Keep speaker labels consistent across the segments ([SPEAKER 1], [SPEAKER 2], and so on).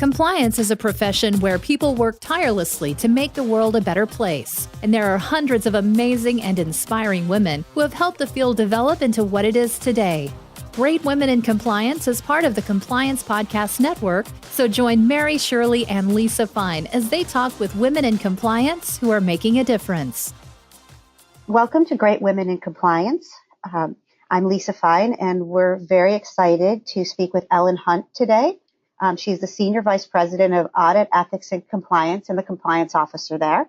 [SPEAKER 1] Compliance is a profession where people work tirelessly to make the world a better place. And there are hundreds of amazing and inspiring women who have helped the field develop into what it is today. Great Women in Compliance is part of the Compliance Podcast Network, so join Mary Shirley and Lisa Fine as they talk with women in compliance who are making a difference.
[SPEAKER 2] Welcome to Great Women in Compliance. I'm Lisa Fine, and we're very excited to speak with Ellen Hunt today. She's the Senior Vice President of Audit, Ethics, and Compliance and the Compliance Officer there.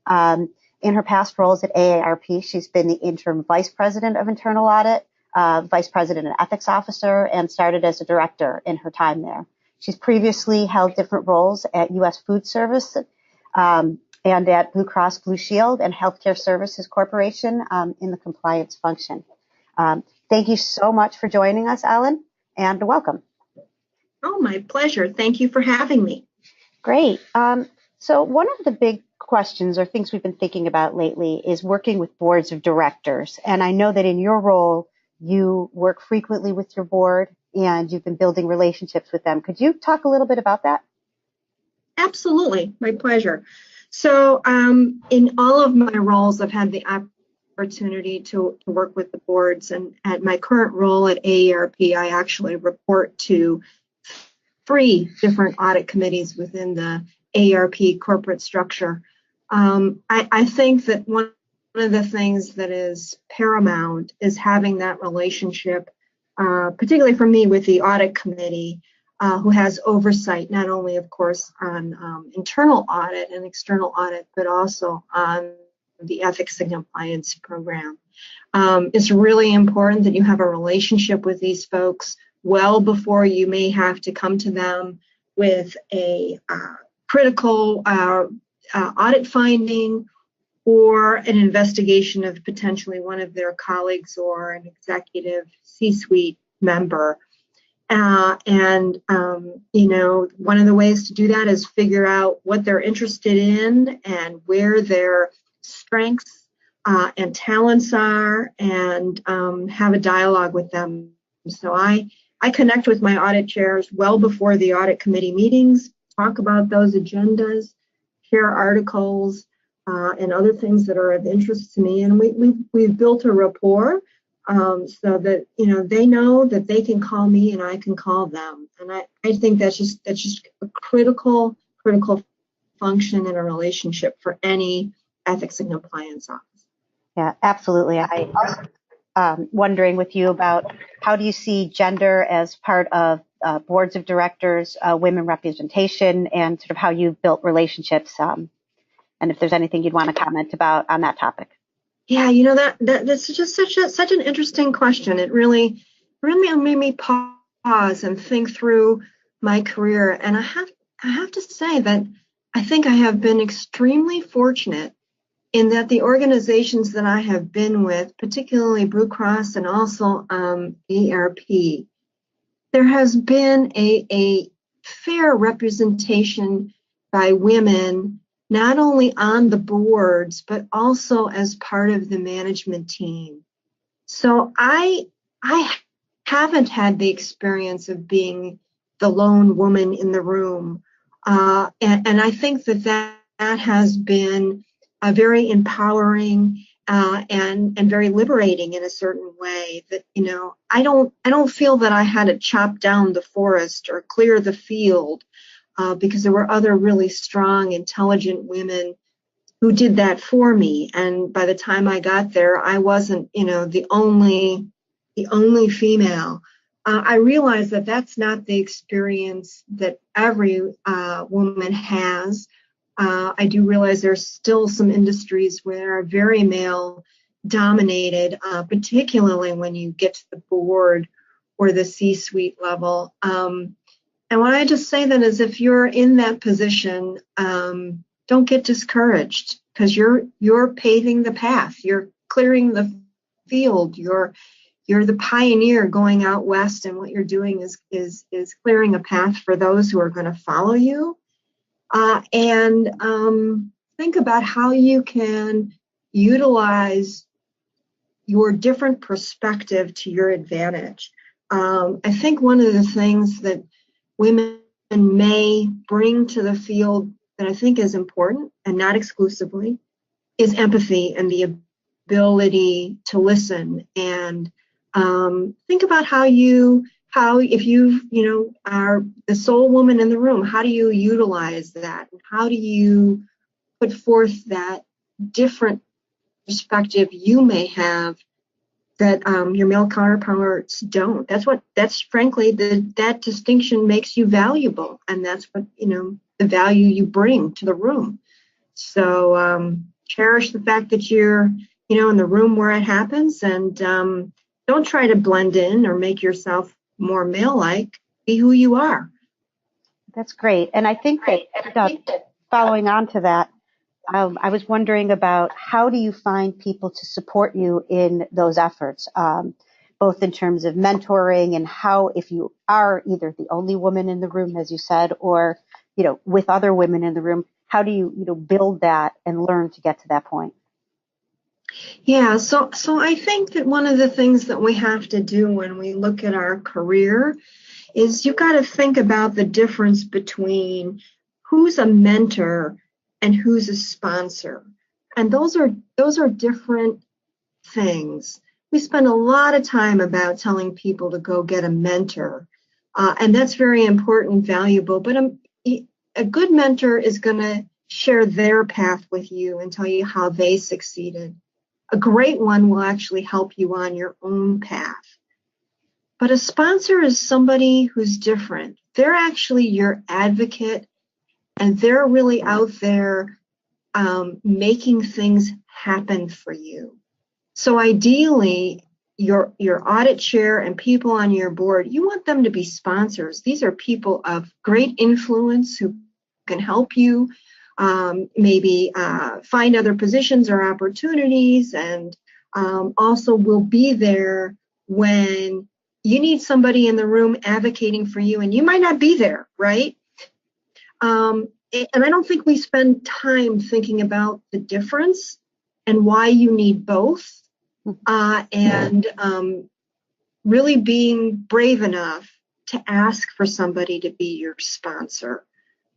[SPEAKER 2] In her past roles at AARP, she's been the Interim Vice President of Internal Audit, Vice President and Ethics Officer, and started as a Director in her time there. She's previously held different roles at U.S. Food Service and at Blue Cross Blue Shield and Healthcare Services Corporation in the compliance function. Thank you so much for joining us, Ellen, and welcome.
[SPEAKER 3] Oh, my pleasure. Thank you for having me.
[SPEAKER 2] Great. So one of the big questions or things we've been thinking about lately is working with boards of directors. And I know that in your role, you work frequently with your board and you've been building relationships with them. Could you talk a little bit about that?
[SPEAKER 3] Absolutely. My pleasure. So in all of my roles, I've had the opportunity to work with the boards. And at my current role at AARP, I actually report to 3 different audit committees within the AARP corporate structure. I think that one of the things that is paramount is having that relationship, particularly for me with the audit committee, who has oversight not only, of course, on internal audit and external audit, but also on the ethics and compliance program. It's really important that you have a relationship with these folks well before you may have to come to them with a critical audit finding or an investigation of potentially one of their colleagues or an executive C-suite member. One of the ways to do that is figure out what they're interested in and where their strengths and talents are, and have a dialogue with them. So I connect with my audit chairs well before the audit committee meetings, talk about those agendas, share articles, and other things that are of interest to me. And we've built a rapport so that they know that they can call me and I can call them. And I think that's just a critical function in a relationship for any ethics and compliance office.
[SPEAKER 2] Yeah, absolutely. I wondering with you about how do you see gender as part of boards of directors, women representation, and sort of how you've built relationships, and if there's anything you'd want to comment about on that topic.
[SPEAKER 3] Yeah, that's just such an interesting question. It really made me pause and think through my career, and I have to say that I think I have been extremely fortunate in that the organizations that I have been with, particularly Blue Cross and also AARP, there has been a fair representation by women, not only on the boards, but also as part of the management team. So I haven't had the experience of being the lone woman in the room. And I think that has been very empowering and very liberating in a certain way. That I don't feel that I had to chop down the forest or clear the field because there were other really strong, intelligent women who did that for me. And by the time I got there, I wasn't the only female. I realized that that's not the experience that every woman has. I do realize there's still some industries where are very male dominated, particularly when you get to the board or the C-suite level. And what I just say then is if you're in that position, don't get discouraged because you're paving the path. You're clearing the field. You're the pioneer going out west, and what you're doing is clearing a path for those who are going to follow you. And think about how you can utilize your different perspective to your advantage. I think one of the things that women may bring to the field that I think is important and not exclusively is empathy and the ability to listen and think about how if you are the sole woman in the room, how do you utilize that? How do you put forth that different perspective you may have that your male counterparts don't? That's frankly, that distinction makes you valuable, and that's what, the value you bring to the room. So cherish the fact that you're, in the room where it happens, and don't try to blend in or make yourself more male-like. Be who you are.
[SPEAKER 2] That's great. And I think that following on to that, I was wondering about how do you find people to support you in those efforts, both in terms of mentoring and how, if you are either the only woman in the room, as you said, or, with other women in the room, how do you, build that and learn to get to that point?
[SPEAKER 3] Yeah, so I think that one of the things that we have to do when we look at our career is you've got to think about the difference between who's a mentor and who's a sponsor. And those are different things. We spend a lot of time about telling people to go get a mentor, and that's very important, valuable. But a good mentor is going to share their path with you and tell you how they succeeded. A great one will actually help you on your own path. But a sponsor is somebody who's different. They're actually your advocate, and they're really out there making things happen for you. So ideally, your audit chair and people on your board, you want them to be sponsors. These are people of great influence who can help you maybe find other positions or opportunities, and also will be there when you need somebody in the room advocating for you, and you might not be there, right? And I don't think we spend time thinking about the difference and why you need both, and really being brave enough to ask for somebody to be your sponsor.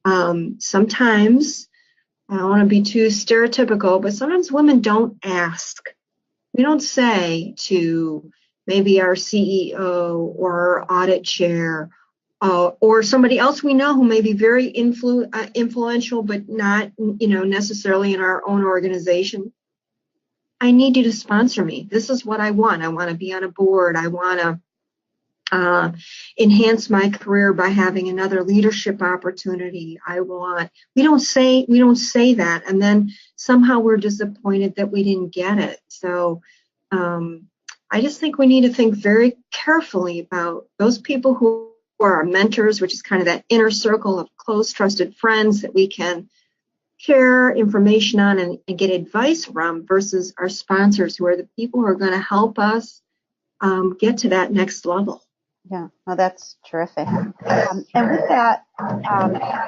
[SPEAKER 3] Sometimes, I don't want to be too stereotypical, but sometimes women don't ask. We don't say to maybe our CEO or our audit chair or somebody else we know who may be very influential, but not, necessarily in our own organization. I need you to sponsor me. This is what I want. I want to be on a board. I want to enhance my career by having another leadership opportunity. We don't say that, and then somehow we're disappointed that we didn't get it. So I just think we need to think very carefully about those people who are our mentors, which is kind of that inner circle of close, trusted friends that we can share information on and get advice from, versus our sponsors, who are the people who are going to help us get to that next level.
[SPEAKER 2] Yeah, well, that's terrific. And with that,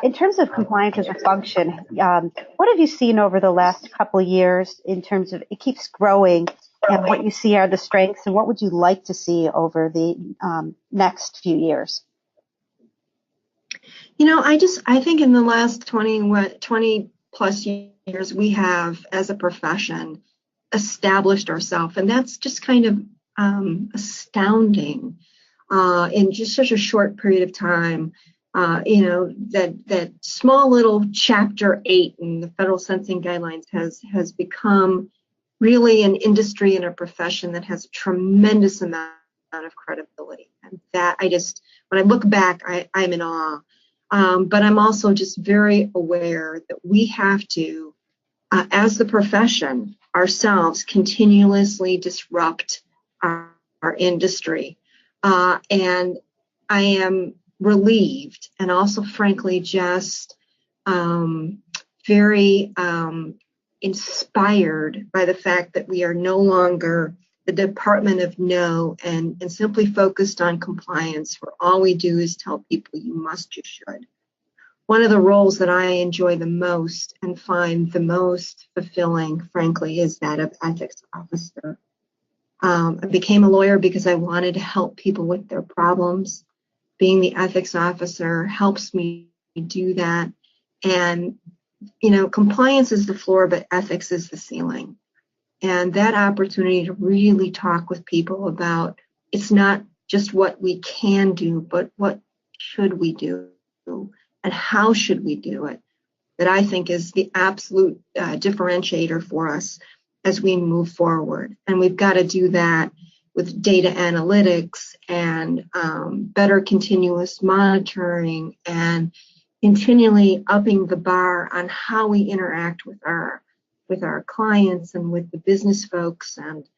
[SPEAKER 2] in terms of compliance as a function, what have you seen over the last couple of years in terms of it keeps growing, and what you see are the strengths, and what would you like to see over the next few years?
[SPEAKER 3] I think in the last 20 plus years, we have, as a profession, established ourselves, and that's just kind of astounding. In just such a short period of time, that small little Chapter 8 in the federal sentencing guidelines has become really an industry and a profession that has a tremendous amount of credibility. And that when I look back, I'm in awe. But I'm also just very aware that we have to, as the profession ourselves, continuously disrupt our industry. And I am relieved, and also, frankly, just very inspired by the fact that we are no longer the Department of No and simply focused on compliance, where all we do is tell people you must, you should. One of the roles that I enjoy the most and find the most fulfilling, frankly, is that of ethics officer. I became a lawyer because I wanted to help people with their problems. being the ethics officer helps me do that. And, compliance is the floor, but ethics is the ceiling. And that opportunity to really talk with people about it's not just what we can do, but what should we do and how should we do it, that I think is the absolute differentiator for us as we move forward. And we've got to do that with data analytics and better continuous monitoring and continually upping the bar on how we interact with our clients and with the business folks. And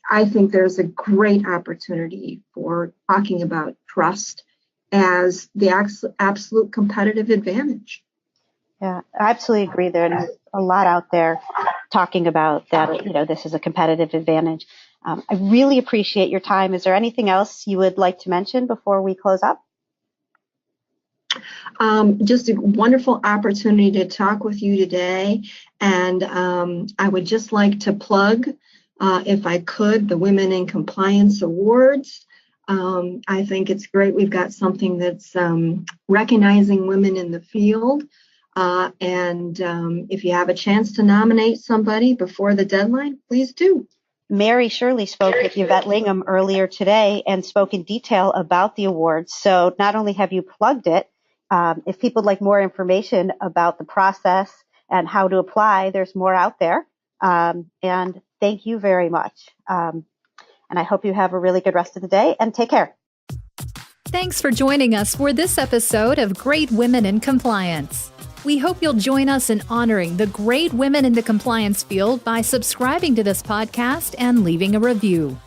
[SPEAKER 3] I think there's a great opportunity for talking about trust as the absolute competitive advantage.
[SPEAKER 2] Yeah, I absolutely agree. There's a lot out there talking about that, this is a competitive advantage. I really appreciate your time. Is there anything else you would like to mention before we close up?
[SPEAKER 3] Just a wonderful opportunity to talk with you today. And I would just like to plug, if I could, the Women in Compliance Awards. I think it's great. We've got something that's recognizing women in the field. And if you have a chance to nominate somebody before the deadline, please do.
[SPEAKER 2] Mary Shirley spoke with Yvette Lingham earlier today and spoke in detail about the awards. So not only have you plugged it, if people would like more information about the process and how to apply, there's more out there. And thank you very much. And I hope you have a really good rest of the day and take care.
[SPEAKER 1] Thanks for joining us for this episode of Great Women in Compliance. We hope you'll join us in honoring the great women in the compliance field by subscribing to this podcast and leaving a review.